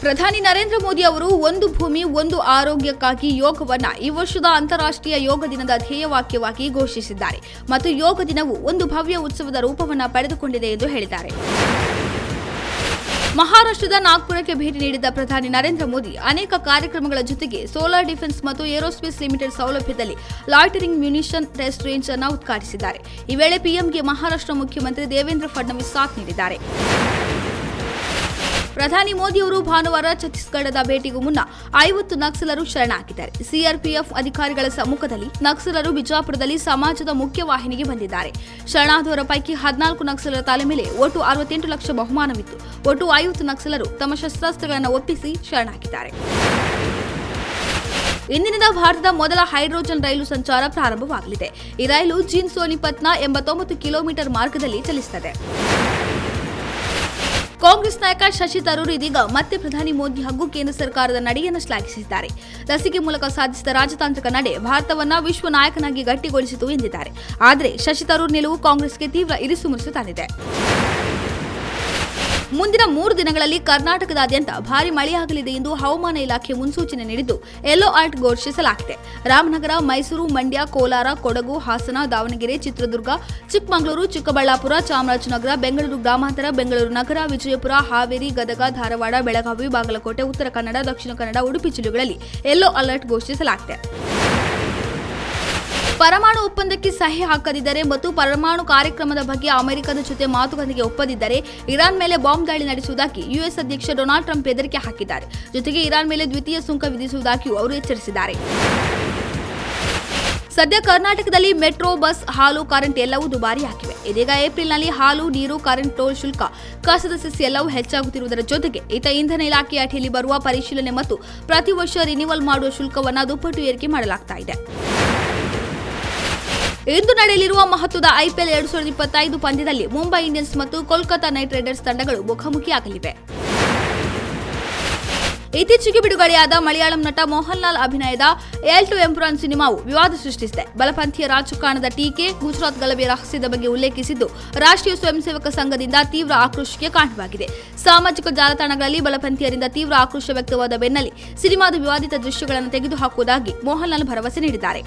ಪ್ರಧಾನಿ ನರೇಂದ್ರ ಮೋದಿ ಅವರು ಒಂದು ಭೂಮಿ ಒಂದು ಆರೋಗ್ಯಕ್ಕಾಗಿ ಯೋಗವನ್ನ ಈ ವರ್ಷದ ಅಂತಾರಾಷ್ಟ್ರೀಯ ಯೋಗ ದಿನದ ಧ್ಯೇಯವಾಕ್ಯವಾಗಿ ಘೋಷಿಸಿದ್ದಾರೆ ಮತ್ತು ಯೋಗ ದಿನವು ಒಂದು ಭವ್ಯ ಉತ್ಸವದ ರೂಪವನ್ನು ಪಡೆದುಕೊಂಡಿದೆ ಎಂದು ಹೇಳಿದ್ದಾರೆ. ಮಹಾರಾಷ್ಟ್ರದ ನಾಗ್ಪುರಕ್ಕೆ ಭೇಟಿ ನೀಡಿದ ಪ್ರಧಾನಿ ನರೇಂದ್ರ ಮೋದಿ ಅನೇಕ ಕಾರ್ಯಕ್ರಮಗಳ ಜೊತೆಗೆ ಸೋಲಾರ್ ಡಿಫೆನ್ಸ್ ಮತ್ತು ಏರೋಸ್ಪೇಸ್ ಲಿಮಿಟೆಡ್ ಸೌಲಭ್ಯದಲ್ಲಿ ಲಾಯ್ಟರಿಂಗ್ ಮ್ಯುನಿಷನ್ ಟೆಸ್ಟ್ ರೇಂಜ್ ಅನ್ನು ಉದ್ಘಾಟಿಸಿದ್ದಾರೆ. ಈ ವೇಳೆ ಪಿಎಂಗೆ ಮಹಾರಾಷ್ಟ್ರ ಮುಖ್ಯಮಂತ್ರಿ ದೇವೇಂದ್ರ ಫಡ್ನವೀಸ್ ಸಾಥ್ ನೀಡಿದ್ದಾರೆ. ಪ್ರಧಾನಿ ಮೋದಿ ಅವರು ಭಾನುವಾರ ಛತ್ತೀಸ್ಗಢದ ಭೇಟಿಗೂ ಮುನ್ನ 50 ನಕ್ಸಲರು ಶರಣಾಗಿದ್ದಾರೆ. ಸಿಆರ್ಪಿಎಫ್ ಅಧಿಕಾರಿಗಳ ಸಮ್ಮುಖದಲ್ಲಿ ನಕ್ಸಲರು ಬಿಜಾಪುರದಲ್ಲಿ ಸಮಾಜದ ಮುಖ್ಯವಾಹಿನಿಗೆ ಬಂದಿದ್ದಾರೆ. ಶರಣಾದವರ ಪೈಕಿ 14 ನಕ್ಸಲರ ತಲೆ ಮೇಲೆ ಒಟ್ಟು 68 ಲಕ್ಷ ಬಹುಮಾನವಿತ್ತು. ಒಟ್ಟು 50 ನಕ್ಸಲರು ತಮ್ಮ ಶಸ್ತ್ರಾಸ್ತ್ರಗಳನ್ನು ಒಪ್ಪಿಸಿ ಶರಣಾಗಿದ್ದಾರೆ. ಇಂದಿನಿಂದ ಭಾರತದ ಮೊದಲ ಹೈಡ್ರೋಜನ್ ರೈಲು ಸಂಚಾರ ಪ್ರಾರಂಭವಾಗಲಿದೆ. ಈ ರೈಲು ಜಿನ್ ಸೋನಿಪತ್ನ 89 ಕಿಲೋಮೀಟರ್ ಮಾರ್ಗದಲ್ಲಿ ಚಲಿಸುತ್ತದೆ. ಕಾಂಗ್ರೆಸ್ ನಾಯಕ ಶಶಿ ತರೂರ್ ಇದೀಗ ಮತ್ತೆ ಪ್ರಧಾನಿ ಮೋದಿ ಹಾಗೂ ಕೇಂದ್ರ ಸರ್ಕಾರದ ನಡೆಯನ್ನು ಶ್ಲಾಘಿಸಿದ್ದಾರೆ. ಲಸಿಕೆ ಮೂಲಕ ಸಾಧಿಸಿದ ರಾಜತಾಂತ್ರಿಕ ನಡೆ ಭಾರತವನ್ನ ವಿಶ್ವ ನಾಯಕನಾಗಿ ಗಟ್ಟಿಗೊಳಿಸಿತು ಎಂದಿದ್ದಾರೆ. ಆದರೆ ಶಶಿ ತರೂರ್ ನಿಲುವು ಕಾಂಗ್ರೆಸ್ಗೆ ತೀವ್ರ ಇರಿಸುಮುರಿಸು ತಂದಿದೆ. ಮುಂದಿನ 3 ದಿನಗಳಲ್ಲಿ ಕರ್ನಾಟಕದಾದ್ಯಂತ ಭಾರೀ ಮಳೆಯಾಗಲಿದೆ ಎಂದು ಹವಾಮಾನ ಇಲಾಖೆ ಮುನ್ಸೂಚನೆ ನೀಡಿದ್ದು ಯೆಲ್ಲೋ ಅಲರ್ಟ್ ಘೋಷಿಸಲಾಗಿದೆ. ರಾಮನಗರ, ಮೈಸೂರು, ಮಂಡ್ಯ, ಕೋಲಾರ, ಕೊಡಗು, ಹಾಸನ, ದಾವಣಗೆರೆ, ಚಿತ್ರದುರ್ಗ, ಚಿಕ್ಕಮಗಳೂರು, ಚಿಕ್ಕಬಳ್ಳಾಪುರ, ಚಾಮರಾಜನಗರ, ಬೆಂಗಳೂರು ಗ್ರಾಮಾಂತರ, ಬೆಂಗಳೂರು ನಗರ, ವಿಜಯಪುರ, ಹಾವೇರಿ, ಗದಗ, ಧಾರವಾಡ, ಬೆಳಗಾವಿ, ಬಾಗಲಕೋಟೆ, ಉತ್ತರ ಕನ್ನಡ, ದಕ್ಷಿಣ ಕನ್ನಡ, ಉಡುಪಿ ಜಿಲ್ಲೆಗಳಲ್ಲಿ ಯೆಲ್ಲೋ ಅಲರ್ಟ್ ಘೋಷಿಸಲಾಗಿದೆ. ಪರಮಾಣು ಒಪ್ಪಂದಕ್ಕೆ ಸಹಿ ಹಾಕದಿದ್ದರೆ ಮತ್ತು ಪರಮಾಣು ಕಾರ್ಯಕ್ರಮದ ಬಗ್ಗೆ ಅಮೆರಿಕದ ಜೊತೆ ಮಾತುಕತೆಗೆ ಒಪ್ಪದಿದ್ದರೆ ಇರಾನ್ ಮೇಲೆ ಬಾಂಬ್ ದಾಳಿ ನಡೆಸುವುದಾಗಿ ಯುಎಸ್ ಅಧ್ಯಕ್ಷ ಡೊನಾಲ್ಡ್ ಟ್ರಂಪ್ ಬೆದರಿಕೆ ಹಾಕಿದ್ದಾರೆ. ಜೊತೆಗೆ ಇರಾನ್ ಮೇಲೆ ದ್ವಿತೀಯ ಸುಂಕ ವಿಧಿಸುವುದಾಗಿಯೂ ಅವರು ಎಚ್ಚರಿಸಿದ್ದಾರೆ. ಸದ್ಯ ಕರ್ನಾಟಕದಲ್ಲಿ ಮೆಟ್ರೋ, ಬಸ್, ಹಾಲು, ಕರೆಂಟ್ ಎಲ್ಲವೂ ದುಬಾರಿಯಾಗಿವೆ. ಇದೀಗ ಏಪ್ರಿಲ್ನಲ್ಲಿ ಹಾಲು, ನೀರು, ಕರೆಂಟ್ ಟೋಲ್ ಶುಲ್ಕ, ಕಸದ ಸೆಸ್ ಎಲ್ಲವೂ ಹೆಚ್ಚಾಗುತ್ತಿರುವುದರ ಜೊತೆಗೆ ಇಂಧನ ಇಲಾಖೆ ಅಡಿಯಲ್ಲಿ ಬರುವ ಪರಿಶೀಲನೆ ಮತ್ತು ಪ್ರತಿ ವರ್ಷ ರಿನಿವಲ್ ಮಾಡುವ ಶುಲ್ಕವನ್ನು ದುಪ್ಪಟ್ಟು ಏರಿಕೆ ಮಾಡಲಾಗ್ತಾ ಇದೆ. ಇಂದು ನಡೆಯಲಿರುವ ಮಹತ್ವದ ಐಪಿಎಲ್ 2025 ಪಂದ್ಯದಲ್ಲಿ ಮುಂಬೈ ಇಂಡಿಯನ್ಸ್ ಮತ್ತು ಕೋಲ್ಕತಾ ನೈಟ್ ರೈಡರ್ಸ್ ತಂಡಗಳು ಮುಖಾಮುಖಿಯಾಗಲಿವೆ. ಇತ್ತೀಚೆಗೆ ಬಿಡುಗಡೆಯಾದ ಮಲಯಾಳಂ ನಟ ಮೋಹನ್ ಲಾಲ್ ಅಭಿನಯದ ಏಲ್ ಟು ಎಂಪುರಾನ್ ಸಿನಿಮಾವು ವಿವಾದ ಸೃಷ್ಟಿಸಿದೆ. ಬಲಪಂಥೀಯ ರಾಜಕಾರಣದ ಟೀಕೆ, ಗುಜರಾತ್ ಗಲಭೆ ರಹಸ್ಯದ ಬಗ್ಗೆ ಉಲ್ಲೇಖಿಸಿದ್ದು ರಾಷ್ಟ್ರೀಯ ಸ್ವಯಂ ಸೇವಕ ಸಂಘದಿಂದ ತೀವ್ರ ಆಕ್ರೋಶಕ್ಕೆ ಕಾರಣವಾಗಿದೆ. ಸಾಮಾಜಿಕ ಜಾಲತಾಣಗಳಲ್ಲಿ ಬಲಪಂಥೀಯರಿಂದ ತೀವ್ರ ಆಕ್ರೋಶ ವ್ಯಕ್ತವಾದ ಬೆನ್ನಲ್ಲೇ ಸಿನಿಮಾದ ವಿವಾದಿತ ದೃಶ್ಯಗಳನ್ನು ತೆಗೆದುಹಾಕುವುದಾಗಿ ಮೋಹನ್ ಲಾಲ್ ಭರವಸೆ ನೀಡಿದ್ದಾರೆ.